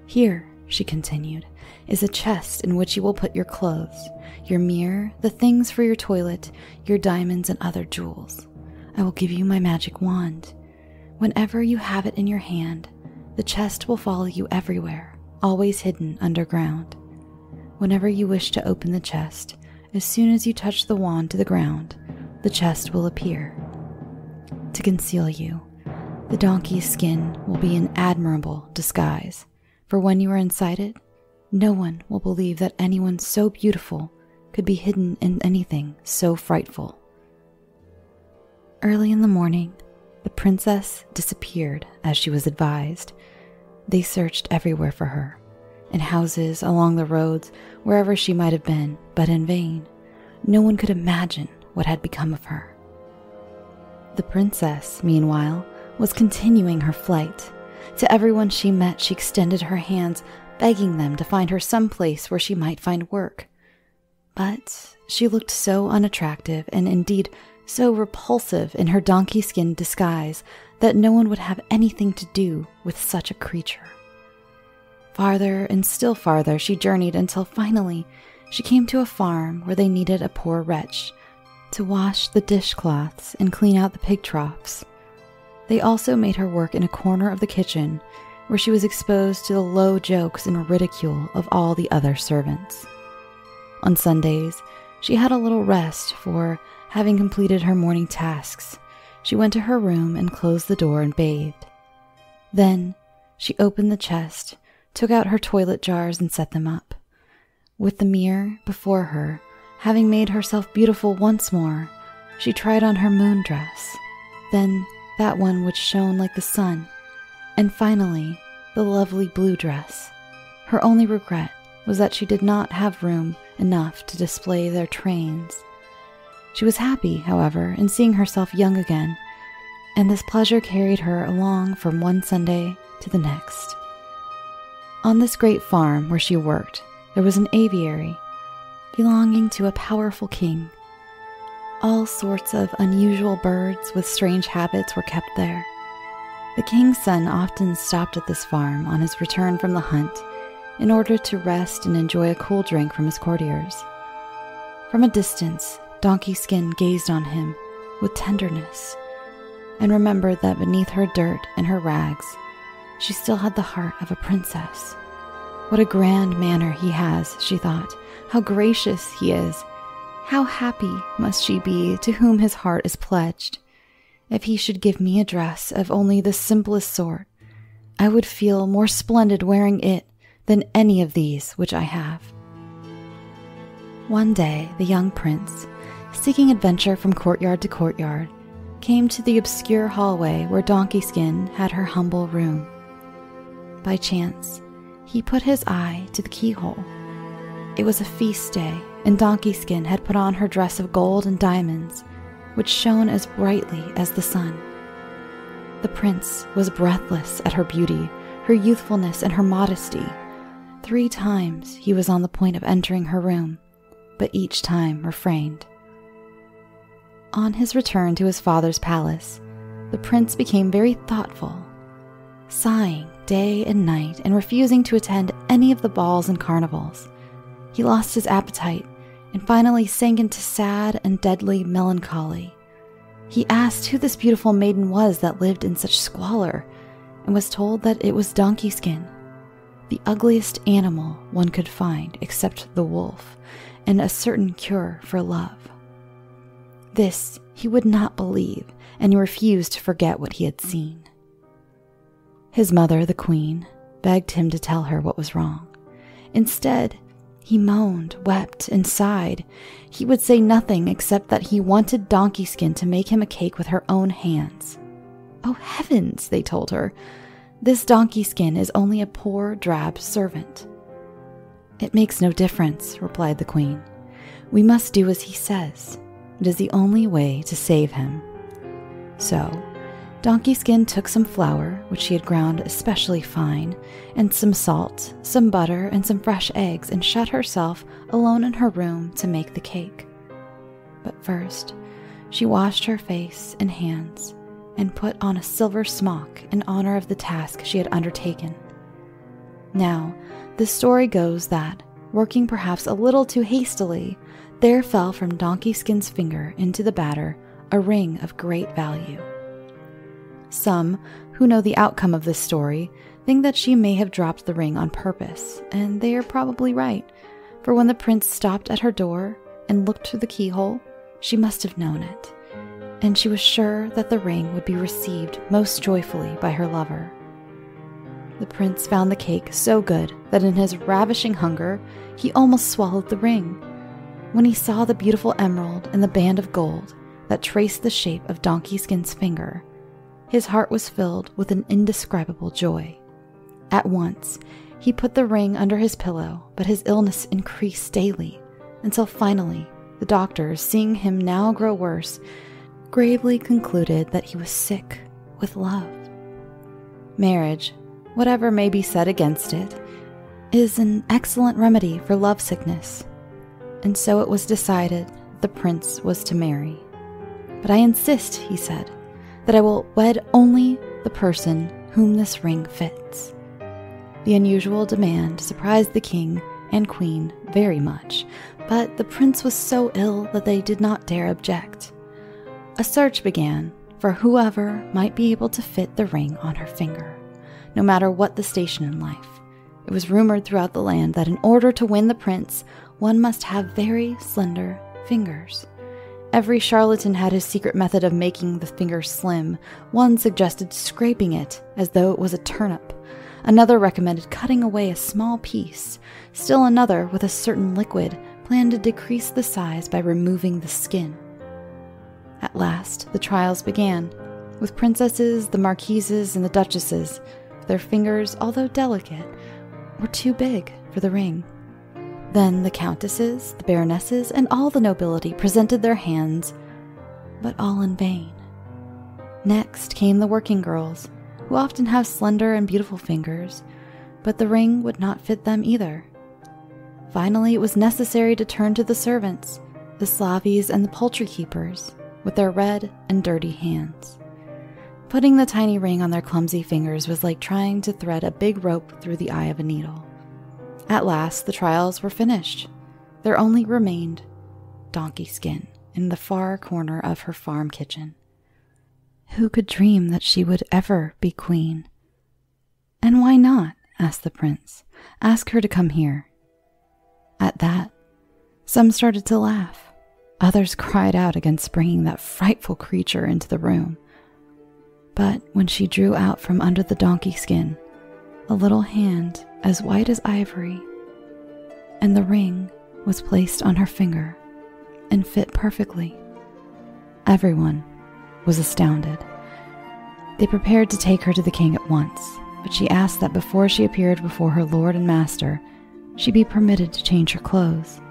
Here," she continued, "is a chest in which you will put your clothes, your mirror, the things for your toilet, your diamonds and other jewels. I will give you my magic wand. Whenever you have it in your hand, the chest will follow you everywhere, always hidden underground. Whenever you wish to open the chest, as soon as you touch the wand to the ground, the chest will appear. To conceal you, the donkey's skin will be an admirable disguise, for when you are inside it, no one will believe that anyone so beautiful could be hidden in anything so frightful." Early in the morning, the princess disappeared as she was advised. They searched everywhere for her, in houses, along the roads, wherever she might have been, but in vain. No one could imagine what had become of her. The princess, meanwhile, was continuing her flight. To everyone she met, she extended her hands, begging them to find her some place where she might find work. But she looked so unattractive and indeed so repulsive in her donkey skin disguise that no one would have anything to do with such a creature. Farther and still farther she journeyed until finally she came to a farm where they needed a poor wretch to wash the dishcloths and clean out the pig troughs. They also made her work in a corner of the kitchen where she was exposed to the low jokes and ridicule of all the other servants. On Sundays, she had a little rest, for, having completed her morning tasks, she went to her room and closed the door and bathed. Then she opened the chest, took out her toilet jars and set them up. With the mirror before her, having made herself beautiful once more, she tried on her moon dress, then that one which shone like the sun, and finally the lovely blue dress. Her only regret was that she did not have room enough to display their trains. She was happy, however, in seeing herself young again, and this pleasure carried her along from one Sunday to the next. On this great farm where she worked, there was an aviary belonging to a powerful king. All sorts of unusual birds with strange habits were kept there. The king's son often stopped at this farm on his return from the hunt in order to rest and enjoy a cool drink from his courtiers. From a distance, Donkey Skin gazed on him with tenderness and remembered that beneath her dirt and her rags, she still had the heart of a princess. What a grand manner he has, she thought. How gracious he is. How happy must she be to whom his heart is pledged. If he should give me a dress of only the simplest sort, I would feel more splendid wearing it than any of these which I have. One day, the young prince, seeking adventure from courtyard to courtyard, came to the obscure hallway where Donkey Skin had her humble room. By chance, he put his eye to the keyhole. It was a feast day, and Donkey Skin had put on her dress of gold and diamonds, which shone as brightly as the sun. The prince was breathless at her beauty, her youthfulness, and her modesty. 3 times he was on the point of entering her room, but each time refrained. On his return to his father's palace, the prince became very thoughtful, sighing day and night and refusing to attend any of the balls and carnivals. He lost his appetite and finally sank into sad and deadly melancholy. He asked who this beautiful maiden was that lived in such squalor, and was told that it was Donkey Skin, the ugliest animal one could find except the wolf, and a certain cure for love. This he would not believe, and he refused to forget what he had seen. His mother, the queen, begged him to tell her what was wrong. Instead, he moaned, wept, and sighed. He would say nothing except that he wanted Donkey Skin to make him a cake with her own hands. Oh heavens, they told her. This Donkey Skin is only a poor, drab servant. It makes no difference, replied the queen. We must do as he says. It is the only way to save him. So, Donkey Skin took some flour, which she had ground especially fine, and some salt, some butter, and some fresh eggs, and shut herself alone in her room to make the cake. But first, she washed her face and hands, and put on a silver smock in honor of the task she had undertaken. Now, the story goes that, working perhaps a little too hastily, there fell from Donkey Skin's finger into the batter a ring of great value. Some, who know the outcome of this story, think that she may have dropped the ring on purpose, and they are probably right, for when the prince stopped at her door and looked through the keyhole, she must have known it, and she was sure that the ring would be received most joyfully by her lover. The prince found the cake so good that in his ravishing hunger, he almost swallowed the ring. When he saw the beautiful emerald and the band of gold that traced the shape of Donkey Skin's finger, his heart was filled with an indescribable joy. At once, he put the ring under his pillow, but his illness increased daily, until finally, the doctors, seeing him now grow worse, gravely concluded that he was sick with love. Marriage, whatever may be said against it, is an excellent remedy for lovesickness, and so it was decided the prince was to marry. But I insist, he said, that I will wed only the person whom this ring fits. The unusual demand surprised the king and queen very much, but the prince was so ill that they did not dare object. A search began for whoever might be able to fit the ring on her finger, no matter what the station in life. It was rumored throughout the land that in order to win the prince, one must have very slender fingers. Every charlatan had his secret method of making the finger slim. One suggested scraping it as though it was a turnip. Another recommended cutting away a small piece. Still another, with a certain liquid, planned to decrease the size by removing the skin. At last, the trials began, with princesses, the marquises, and the duchesses. Their fingers, although delicate, were too big for the ring. Then the countesses, the baronesses, and all the nobility presented their hands, but all in vain. Next came the working girls, who often have slender and beautiful fingers, but the ring would not fit them either. Finally, it was necessary to turn to the servants, the Slavies and the poultry keepers with their red and dirty hands. Putting the tiny ring on their clumsy fingers was like trying to thread a big rope through the eye of a needle. At last, the trials were finished. There only remained Donkey Skin in the far corner of her farm kitchen. Who could dream that she would ever be queen? "And why not?" asked the prince. "Ask her to come here." At that, some started to laugh. Others cried out against bringing that frightful creature into the room. But when she drew out from under the donkey skin a little hand as white as ivory, and the ring was placed on her finger and fit perfectly, everyone was astounded. They prepared to take her to the king at once, but she asked that before she appeared before her lord and master, she be permitted to change her clothes.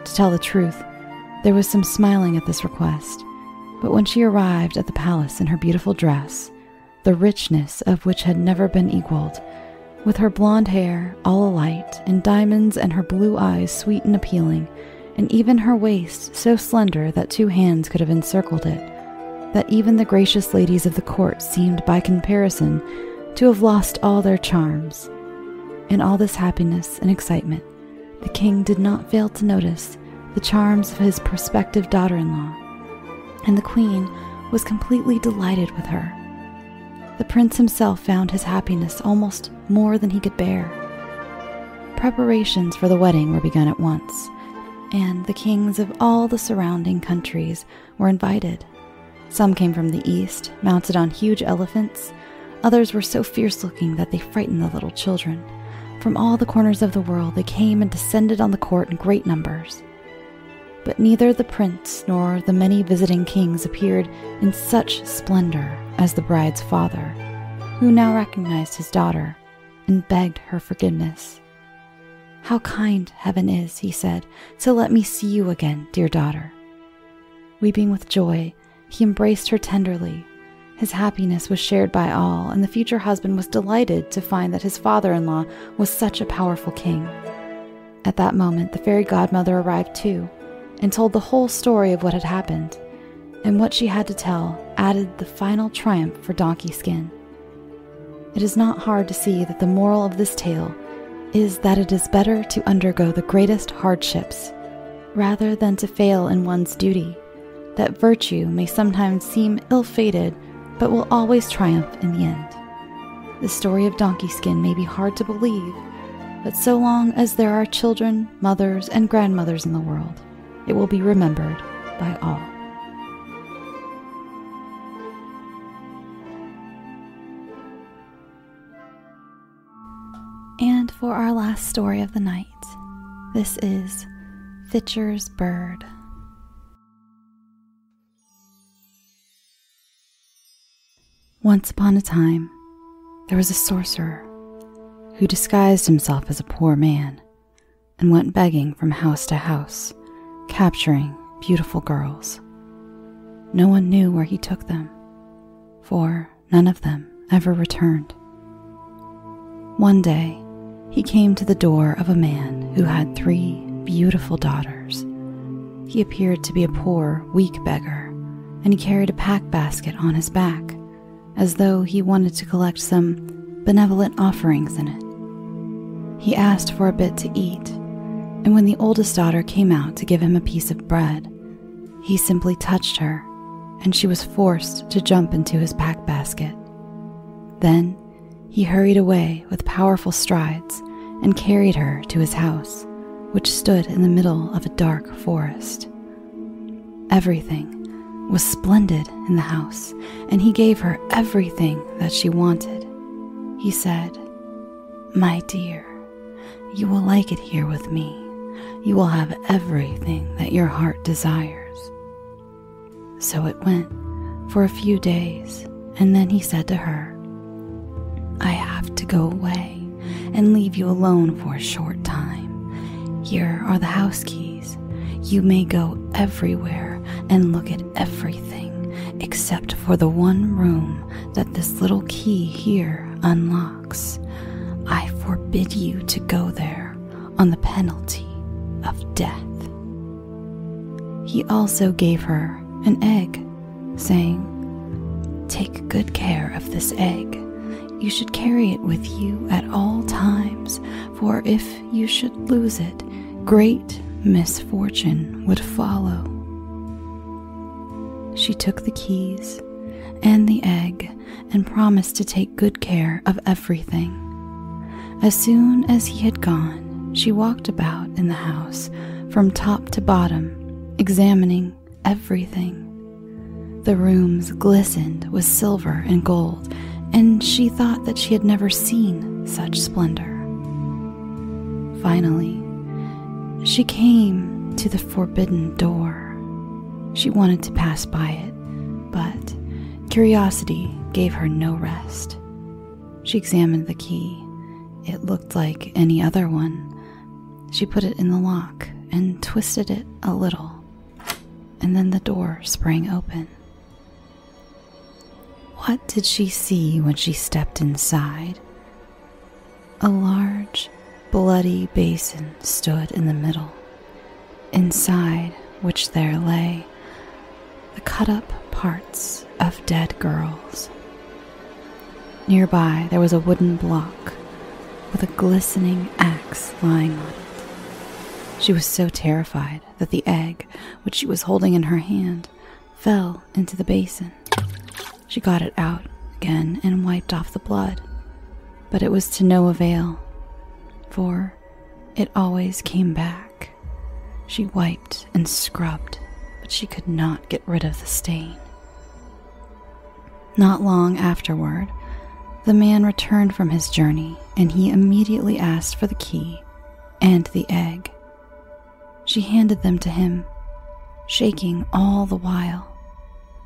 To tell the truth, there was some smiling at this request, but when she arrived at the palace in her beautiful dress, the richness of which had never been equaled, with her blonde hair all alight and diamonds and her blue eyes sweet and appealing, and even her waist so slender that 2 hands could have encircled it, that even the gracious ladies of the court seemed by comparison to have lost all their charms. In all this happiness and excitement, the king did not fail to notice the charms of his prospective daughter-in-law, and the queen was completely delighted with her. The prince himself found his happiness almost more than he could bear. Preparations for the wedding were begun at once, and the kings of all the surrounding countries were invited. Some came from the east, mounted on huge elephants. Others were so fierce-looking that they frightened the little children. From all the corners of the world they came and descended on the court in great numbers. But neither the prince nor the many visiting kings appeared in such splendor as the bride's father, who now recognized his daughter and begged her forgiveness. "How kind heaven is," he said, "to let me see you again, dear daughter." Weeping with joy, he embraced her tenderly. His happiness was shared by all, and the future husband was delighted to find that his father-in-law was such a powerful king. At that moment, the fairy godmother arrived too, and told the whole story of what had happened, and what she had to tell added the final triumph for Donkey Skin. It is not hard to see that the moral of this tale is that it is better to undergo the greatest hardships rather than to fail in one's duty, that virtue may sometimes seem ill-fated but will always triumph in the end. The story of Donkey Skin may be hard to believe, but so long as there are children, mothers, and grandmothers in the world, it will be remembered by all. And for our last story of the night, this is Fitcher's Bird. Once upon a time, there was a sorcerer who disguised himself as a poor man and went begging from house to house, capturing beautiful girls. No one knew where he took them, for none of them ever returned. One day, he came to the door of a man who had 3 beautiful daughters. He appeared to be a poor, weak beggar, and he carried a pack basket on his back, as though he wanted to collect some benevolent offerings in it. He asked for a bit to eat, and when the oldest daughter came out to give him a piece of bread, he simply touched her, and she was forced to jump into his pack basket. Then he hurried away with powerful strides and carried her to his house, which stood in the middle of a dark forest. Everything was splendid in the house, and he gave her everything that she wanted. He said, "My dear, you will like it here with me. You will have everything that your heart desires." So it went for a few days, and then he said to her, "I have to go away and leave you alone for a short time. Here are the house keys. You may go everywhere and look at everything except for the one room that this little key here unlocks. I forbid you to go there on the penalty of death." he also gave her an egg, saying, "Take good care of this egg. You should carry it with you at all times, for if you should lose it, great misfortune would follow." She took the keys and the egg and promised to take good care of everything. As soon as he had gone, she walked about in the house from top to bottom, examining everything. The rooms glistened with silver and gold, and she thought that she had never seen such splendor. Finally, she came to the forbidden door. She wanted to pass by it, but curiosity gave her no rest. She examined the key. It looked like any other one. She put it in the lock and twisted it a little, and then the door sprang open. What did she see when she stepped inside? A large, bloody basin stood in the middle, inside which there lay the cut-up parts of dead girls. Nearby there was a wooden block with a glistening axe lying on it. She was so terrified that the egg, which she was holding in her hand, fell into the basin. She got it out again and wiped off the blood, but it was to no avail, for it always came back. She wiped and scrubbed, but she could not get rid of the stain. Not long afterward, the man returned from his journey, and he immediately asked for the key and the egg. She handed them to him, shaking all the while,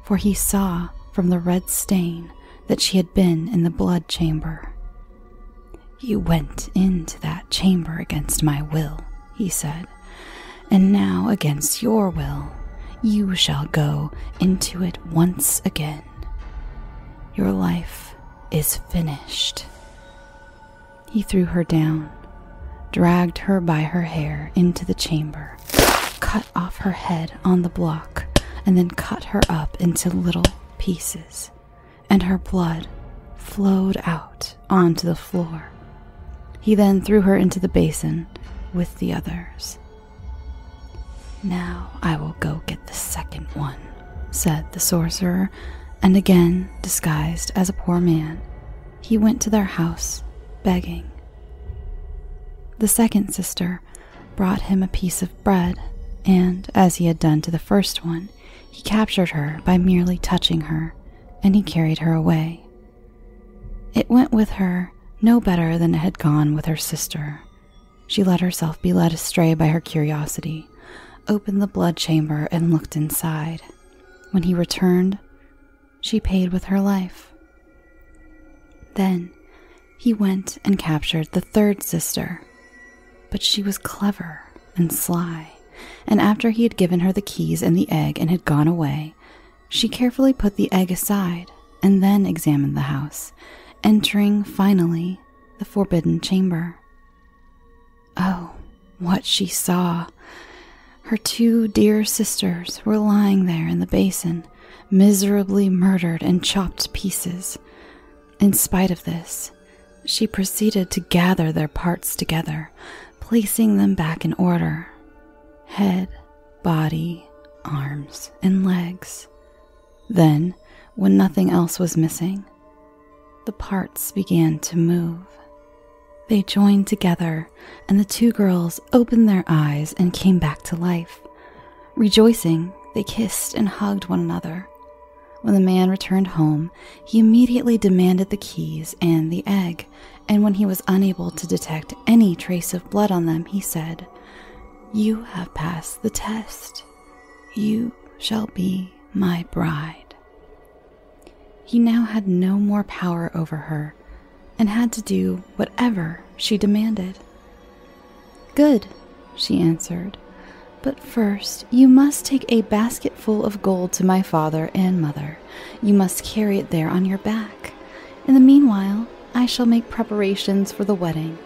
for he saw from the red stain that she had been in the blood chamber. "You went into that chamber against my will," he said, "and now against your will, you shall go into it once again. Your life is finished." He threw her down, dragged her by her hair into the chamber, cut off her head on the block, and then cut her up into little pieces, and her blood flowed out onto the floor. He then threw her into the basin with the others. "Now I will go get the second one," said the sorcerer, and again, disguised as a poor man, he went to their house, begging. The second sister brought him a piece of bread, and, as he had done to the first one, he captured her by merely touching her, and he carried her away. It went with her no better than it had gone with her sister. She let herself be led astray by her curiosity, opened the blood chamber, and looked inside. When he returned, she paid with her life. Then he went and captured the third sister, but she was clever and sly, and after he had given her the keys and the egg and had gone away, she carefully put the egg aside and then examined the house, entering finally the forbidden chamber. Oh, what she saw! Her two dear sisters were lying there in the basin, miserably murdered and chopped to pieces. In spite of this, she proceeded to gather their parts together, placing them back in order: head, body, arms, and legs. Then, when nothing else was missing, the parts began to move. They joined together, and the two girls opened their eyes and came back to life. Rejoicing, they kissed and hugged one another. When the man returned home, he immediately demanded the keys and the egg, and when he was unable to detect any trace of blood on them, he said, "You have passed the test. You shall be my bride." He now had no more power over her, and had to do whatever she demanded. "Good," she answered, "but first you must take a basket full of gold to my father and mother. You must carry it there on your back. In the meanwhile, I shall make preparations for the wedding."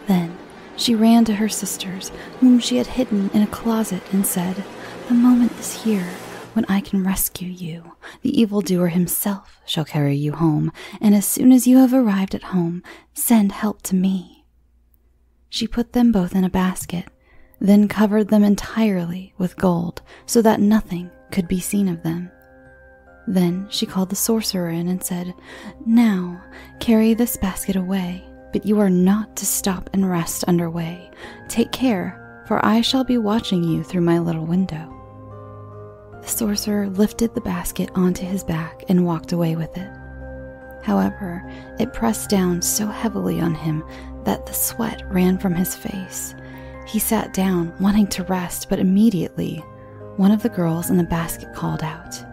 Then she ran to her sisters, whom she had hidden in a closet, and said, The moment is here when I can rescue you. The evildoer himself shall carry you home, and as soon as you have arrived at home, send help to me." She put them both in a basket, then covered them entirely with gold so that nothing could be seen of them. Then she called the sorcerer in and said, "Now carry this basket away, but you are not to stop and rest underway. Take care, for I shall be watching you through my little window." The sorcerer lifted the basket onto his back and walked away with it. However, it pressed down so heavily on him that the sweat ran from his face. He sat down, wanting to rest, but immediately one of the girls in the basket called out,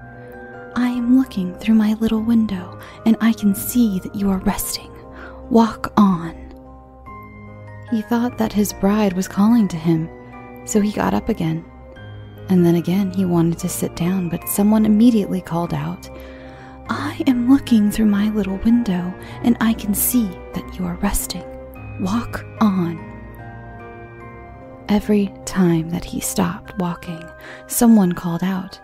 "I am looking through my little window, and I can see that you are resting. Walk on." He thought that his bride was calling to him, so he got up again. And then again he wanted to sit down, but someone immediately called out, "I am looking through my little window, and I can see that you are resting. Walk on." Every time that he stopped walking, someone called out,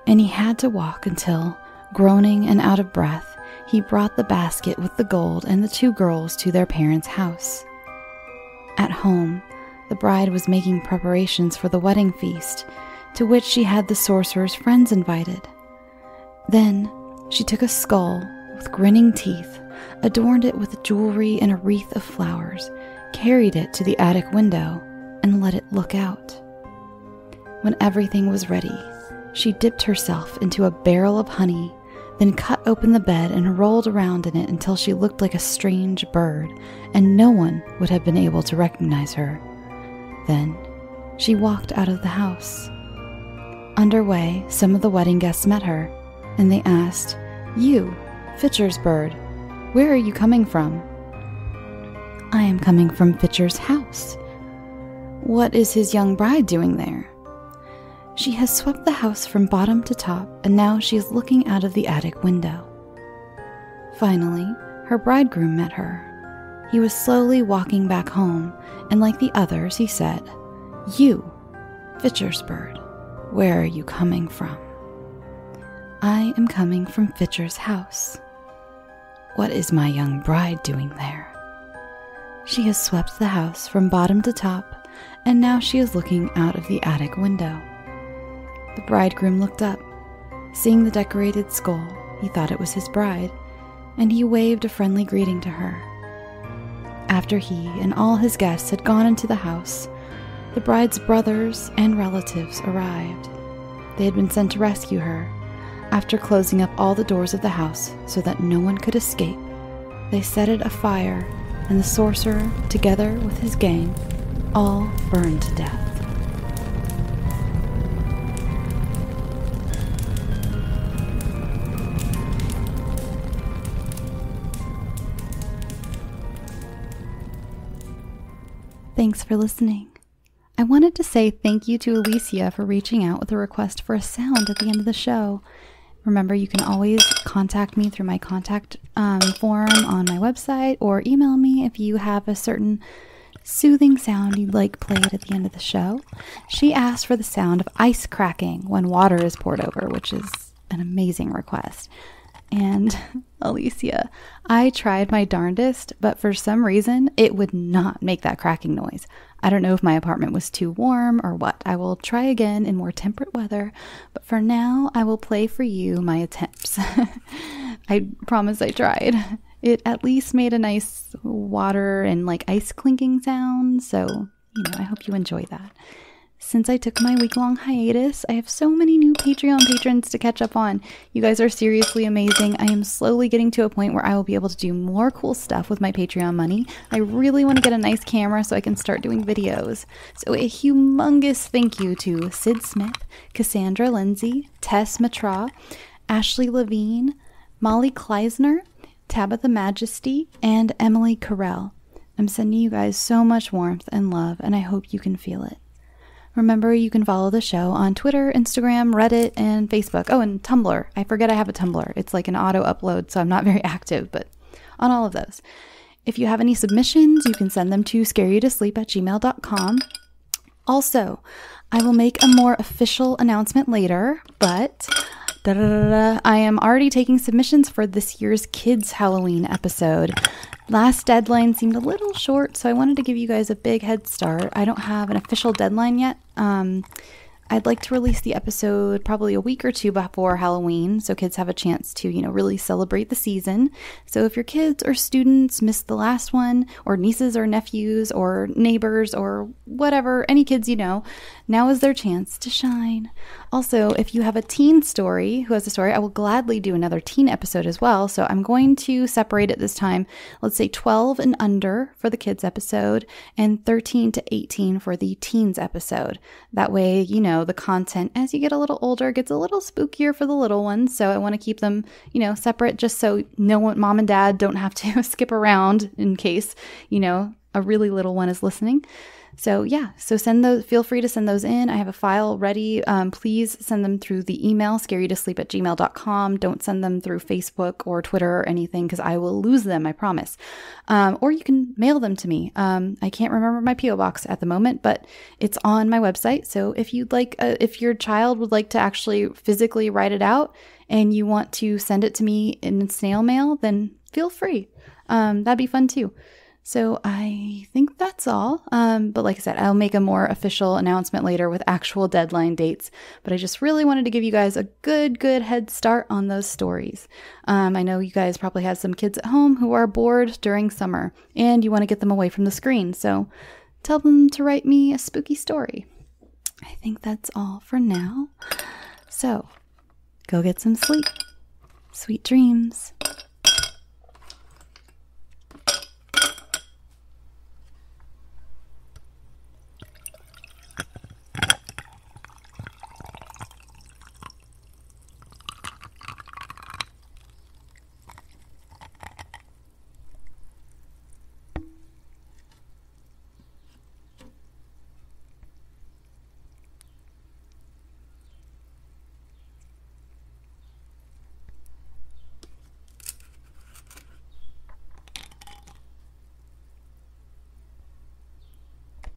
and he had to walk until, groaning and out of breath, he brought the basket with the gold and the two girls to their parents' house. At home, the bride was making preparations for the wedding feast, to which she had the sorcerer's friends invited. Then she took a skull with grinning teeth, adorned it with jewelry and a wreath of flowers, carried it to the attic window, and let it look out. When everything was ready, she dipped herself into a barrel of honey, then cut open the bed and rolled around in it until she looked like a strange bird, and no one would have been able to recognize her. Then she walked out of the house. Underway, some of the wedding guests met her, and they asked, "You, Fitcher's bird, where are you coming from?" "I am coming from Fitcher's house." "What is his young bride doing there?" "She has swept the house from bottom to top, and now she is looking out of the attic window." Finally, her bridegroom met her. He was slowly walking back home, and like the others, he said, "You, Fitcher's bird, where are you coming from?" "I am coming from Fitcher's house." "What is my young bride doing there?" "She has swept the house from bottom to top, and now she is looking out of the attic window." The bridegroom looked up. Seeing the decorated skull, he thought it was his bride, and he waved a friendly greeting to her. After he and all his guests had gone into the house, the bride's brothers and relatives arrived. They had been sent to rescue her. After closing up all the doors of the house so that no one could escape, they set it afire, and the sorcerer, together with his gang, all burned to death. Thanks for listening. I wanted to say thank you to Alicia for reaching out with a request for a sound at the end of the show. Remember, you can always contact me through my contact form on my website, or email me if you have a certain soothing sound you'd like played at the end of the show. She asked for the sound of ice cracking when water is poured over, which is an amazing request. And Alicia, I tried my darndest, but for some reason it would not make that cracking noise. I don't know if my apartment was too warm or what. I will try again in more temperate weather, but for now I will play for you my attempts. I promise I tried. It at least made a nice water and like ice clinking sound, so I hope you enjoy that. Since I took my week-long hiatus, I have so many new Patreon patrons to catch up on. You guys are seriously amazing. I am slowly getting to a point where I will be able to do more cool stuff with my Patreon money. I really want to get a nice camera so I can start doing videos. So a humongous thank you to Sid Smith, Cassandra Lindsay, Tess Matra, Ashley Levine, Molly Kleisner, Tabitha Majesty, and Emily Carell. I'm sending you guys so much warmth and love, and I hope you can feel it. Remember, you can follow the show on Twitter, Instagram, Reddit, and Facebook. Oh, and Tumblr. I forget I have a Tumblr. It's like an auto upload, so I'm not very active, but on all of those. If you have any submissions, you can send them to scareyoutosleep@gmail.com. Also, I will make a more official announcement later, but I am already taking submissions for this year's Kids Halloween episode. Last deadline seemed a little short, so I wanted to give you guys a big head start. I don't have an official deadline yet. I'd like to release the episode probably a week or two before Halloween, so kids have a chance to, really celebrate the season. So if your kids or students missed the last one, or nieces or nephews or neighbors or whatever, any kids now is their chance to shine. Also, if you have a teen story who has a story, I will gladly do another teen episode as well. So I'm going to separate it this time. Let's say 12 and under for the kids episode and 13 to 18 for the teens episode. That way, the content as you get a little older gets a little spookier for the little ones. So I want to keep them, separate just so mom and dad don't have to skip around in case, a really little one is listening. So feel free to send those in. I have a file ready. Please send them through the email, scarytosleep@gmail.com. Don't send them through Facebook or Twitter or anything because I will lose them, I promise. Or you can mail them to me. I can't remember my P.O. box at the moment, but it's on my website. So if you'd like, if your child would like to actually physically write it out and you want to send it to me in snail mail, then feel free. That'd be fun too. So I think that's all. But like I said, I'll make a more official announcement later with actual deadline dates. But I just really wanted to give you guys a good head start on those stories. I know you guys probably have some kids at home who are bored during summer and you want to get them away from the screen. So tell them to write me a spooky story. I think that's all for now. So go get some sleep. Sweet dreams.